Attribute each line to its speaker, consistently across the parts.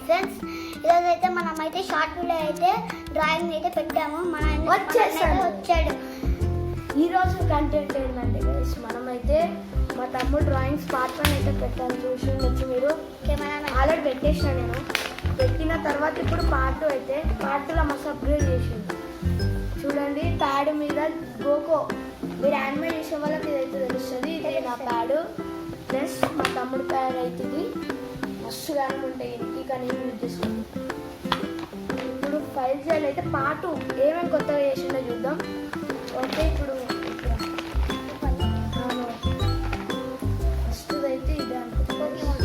Speaker 1: Friends. ఈరోజు అయితే మనమైతే షార్ట్ వీడియో అయితే డ్రాయింగ్ అయితే పెట్టాము. వచ్చాడు.
Speaker 2: ఈరోజు కంటెంట్ ఏంటంటే గైస్, మనమైతే మా తమ్ముడు డ్రాయింగ్స్ పార్ట్ 1 అయితే పెట్టాను. చూసి ఉండొచ్చు మీరు. ఆల్రెడీ పెట్టేసిన నేను. పెట్టిన తర్వాత ఇప్పుడు పార్ట్ 2 అయితే పార్ట్ 2లో మస్తు అప్గ్రేడ్ చేసింది. చూడండి, ప్యాడ్ మీద గోకో మీరు యానిమేట్ చేసే వాళ్ళకి ఇదైతే తెలుస్తుంది. ఇది నా ప్యాడ్ ప్లస్ మా తమ్ముడు ప్యాడ్ అవుతుంది. మస్తు గానం ఉంటాయి ఇంటికి, కానీ యూజ్ చేస్తుంది. ఇప్పుడు ఫైల్ చేయాలి అయితే పార్ట్ 2 ఏమేమి కొత్తగా చేసిందో చూద్దాం. ఓకే, ఇప్పుడు ఫస్ట్ అయితే ఇదే అనుకుంటున్నాను.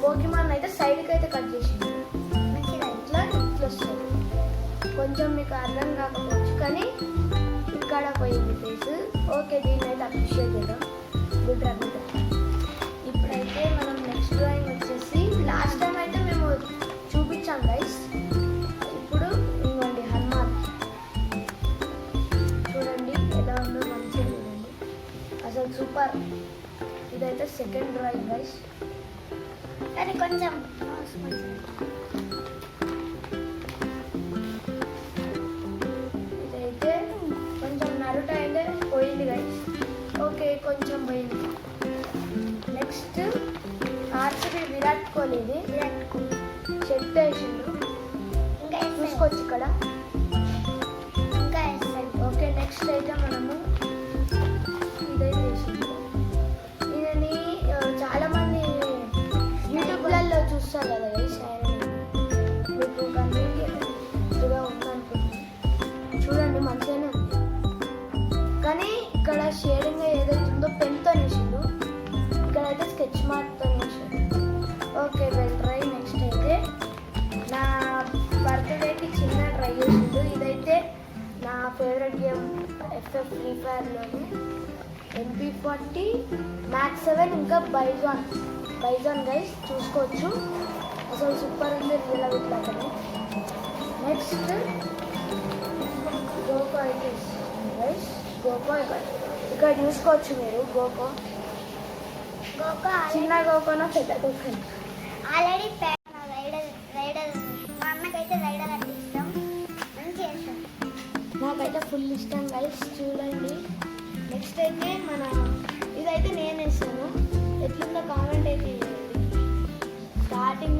Speaker 2: పోకిమాన్ అయితే సైడ్కి అయితే కట్ చేసింది. ఇట్లా వస్తుంది. కొంచెం మీకు అర్థం కాకపోవచ్చు, కానీ ఇక్కడ పోయింది ఫేస్. ఓకే, దీన్ని అయితే అప్రిషియేట్ చేద్దాం. Good run. ఇప్పుడైతే మనం నెక్స్ట్ డ్రాయింగ్ వచ్చేసి లాస్ట్ టైం అయితే మేము చూపించాం గైస్. ఇప్పుడు ఇవ్వండి హనుమాన్. చూడండి ఎలా ఉందో, మంచిగా చూడండి, అసలు సూపర్. ఇదైతే సెకండ్ డ్రాయింగ్ గైస్,
Speaker 1: కానీ కొంచెం
Speaker 2: ఇదైతే కొంచెం నరుట అయితే పోయింది గైస్. ఓకే, కొంచెం పోయింది. నెక్స్ట్ ఆర్సీబీ విరాట్ కోహ్లీది షర్ట్ వేసిండు.
Speaker 1: ఇంకా
Speaker 2: చూసుకోవచ్చు ఇక్కడ.
Speaker 1: ఇంకా
Speaker 2: ఓకే, నెక్స్ట్ అయితే మనము ఇదైతే వేసిండు. ఇదని చాలామంది యూట్యూబ్లలో చూస్తారు కదా గైస్. మీకు కన్వీనియంట్గా ఉందనుకుంటున్నాను. చూడండి, మంచిగానే ఉంది. కానీ ఇక్కడ షేడింగ్ ఏదైతుందో పెన్తో వేసిండు, ఇక్కడైతే స్కెచ్ మార్క్తో వేసిండు. Okay, well try. నెక్స్ట్ అయితే నా బర్త్డేకి చిన్న ట్రై చేసిండు. ఇదైతే నా ఫేవరెట్ గేమ్ FF ఫ్రీ ఫైర్లోని MP40 మ్యాక్స్ 7 ఇంకా బైజాన్ గైస్. చూసుకోవచ్చు, అసలు సూపర్ ఉంది. రియల్ ఇట్లా. నెక్స్ట్ గోకో అయితే గైస్. గోకో ఇక్కడ చూసుకోవచ్చు మీరు. గోకో చిన్న గోకోనా పెద్ద గోకో.
Speaker 1: ఆల్రెడీ రైడర్ మా అన్నకైతే రైడర్ అంటే ఇష్టం. మంచిగా ఇష్టం.
Speaker 2: నాకైతే ఫుల్ ఇష్టం గైస్. చూడండి, నెక్స్ట్ అయితే ఇదైతే నేను వేస్తాను. ఎట్లుందో కామెంట్ అయితే స్టార్టింగ్.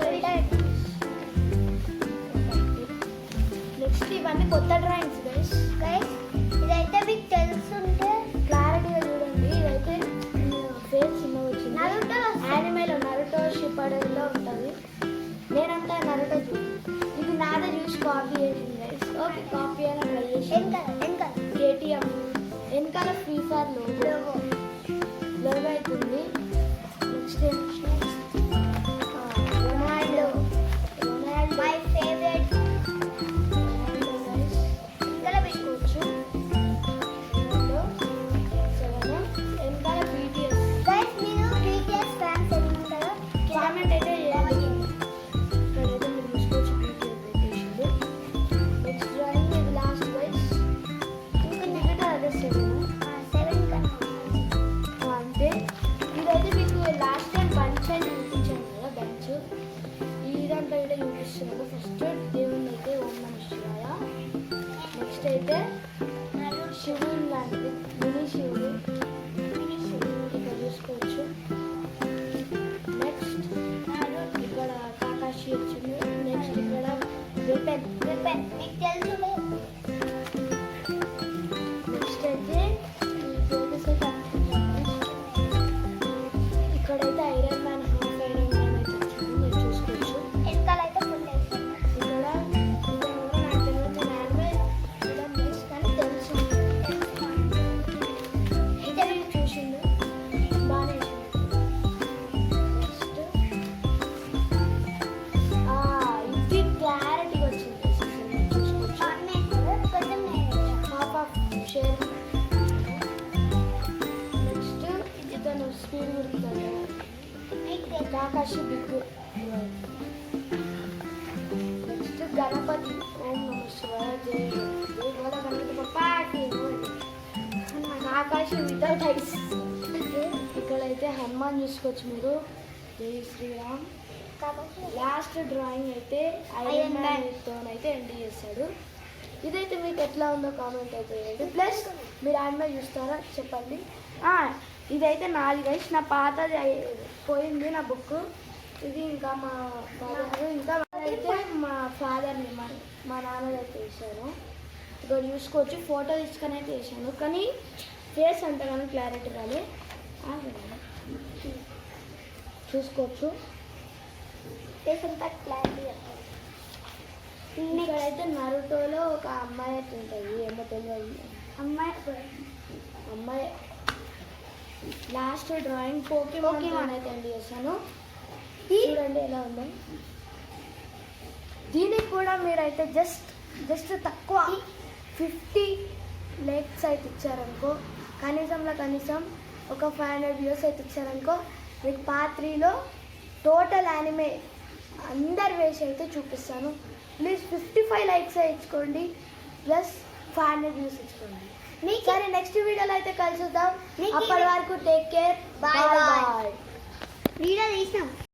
Speaker 2: నెక్స్ట్ ఇవన్నీ కొత్త డ్రాయింగ్స్ గైస్.
Speaker 1: ఇదైతే మీకు తెలుసుంటే
Speaker 2: క్లారిటీగా చూడండి. ఇదైతే ఫేస్ చిన్న వచ్చింది. యానిమేలో నరుటో షిపడర్లో ఉంటుంది. నేనంతా నరుటో ఇది నాదే చూసి కాపీ చేసింది గైస్. ఓకే, కాపీ అయినా ట్రై చేసి KTM వెనకాల ఫ్రీ ఫైర్ లోగో అవుతుంది. Next Ronaldo
Speaker 1: my favourite.
Speaker 2: ఇక్కడ పెట్టుకోవచ్చు. వెనకాల BTS.
Speaker 1: గైస్, మీరు BTS ఫ్యాన్స్ ఉంటారా?
Speaker 2: కామెంట్ అయితే చేయండి. ఇక్కడైతే మీరు చూసుకోవచ్చు BTS పెట్టేసింది. నెక్స్ట్ డ్రాయింగ్ ఇది లాస్ట్ గైస్. ఇంకా మిగతా అదే 7 అంతే. ఇదైతే మీకు లాస్ట్ టైం బంచ్ అని చూపించాను కదా, బంచ్. ఈ దాంట్లో అయితే చూపిస్తున్నాను. ఫస్ట్ దేవుని అయితే ఓం నమః శివాయ. నెక్స్ట్ అయితే శివుడు లాంటిది, మినీ శివుడు. ఇక్కడ చూసుకోవచ్చు. నెక్స్ట్ ఇక్కడ కాకాశి వచ్చింది. నెక్స్ట్ ఇక్కడ వెపెన్.
Speaker 1: మీకు తెలుసు.
Speaker 2: నెక్స్ట్ అయితే ఇక్కడైతే iron man, half iron man అయితే వచ్చింది. మీరు చూసుకోవచ్చు.
Speaker 1: వెనకాల అయితే ఫుల్ వేస్తాం.
Speaker 2: ఇక్కడ నాకు తెలియదు. యానిమే చూడడం లేదు, కానీ తెలుసు.
Speaker 1: అయితే
Speaker 2: నేను చూసిండు బాగానే నెక్స్ట్ ఇది క్లారిటీగా వచ్చింది. చూసుకోవచ్చు.
Speaker 1: కొంచెం
Speaker 2: హాఫ్ ఆఫ్ షేర్. నెక్స్ట్ ఇతను స్పీడ్ గురించి కాకాశి బిగ్. నెక్స్ట్ గణపతి. ఓం నమ శివాయ. జయ గోద గణపతి పాటి. ఆకాశం వితౌట్ ఐస్. ఇక్కడైతే హనుమాన్ చూసుకోవచ్చు మీరు. జై శ్రీరామ్. లాస్ట్ డ్రాయింగ్ అయితే ఐరన్
Speaker 1: Iron Man.
Speaker 2: మ్యాన్తో అయితే ఎండ్ చేస్తాడు. ఇదైతే మీకు ఎట్లా ఉందో కామెంట్ అయితే చేయండి. ప్లస్ మీరు ఐరన్ మ్యాన్ చూస్తారా చెప్పండి. ఇదైతే నాది గైస్, నా పాతది పోయింది నా బుక్. ఇది ఇంకా మా ఫాదర్, ఇంకా అయితే మా ఫాదర్ని మా నాన్నది అయితే వేసాను. ఇక్కడ చూసుకోవచ్చు, ఫోటో తీసుకొని అయితే వేసాను, కానీ ఫేస్ అంతగానో క్లారిటీ రాలే. చూసుకోవచ్చు
Speaker 1: ఫేస్ అంతా క్లారిటీ.
Speaker 2: ఇక్కడైతే నరుటోలో ఒక అమ్మాయి అయితే ఉంటుంది, ఏమో తెలియదు అమ్మాయి. లాస్ట్ డ్రాయింగ్ పోకీమాన్ అయితే ఎండ్ చేశాను. చూడండి ఎలా ఉందో. దీనికి కూడా మీరైతే జస్ట్ తక్కువ 50 లైక్స్ అయితే ఇచ్చారనుకో, కనీసం ఒక 500 వ్యూస్ అయితే ఇచ్చారనుకో, మీకు పార్ట్ 3లో టోటల్ యానిమే అందరు వేసి అయితే చూపిస్తాను. ప్లీజ్ 55 లైక్స్ ఇచ్చుకోండి, ప్లస్ 500 వ్యూస్ ఇచ్చుకోండి. సరే, నెక్స్ట్ వీడియోలో అయితే కలిసి చూద్దాం. అప్పటి వరకు take care, bye bye.
Speaker 1: Video తీసినాం.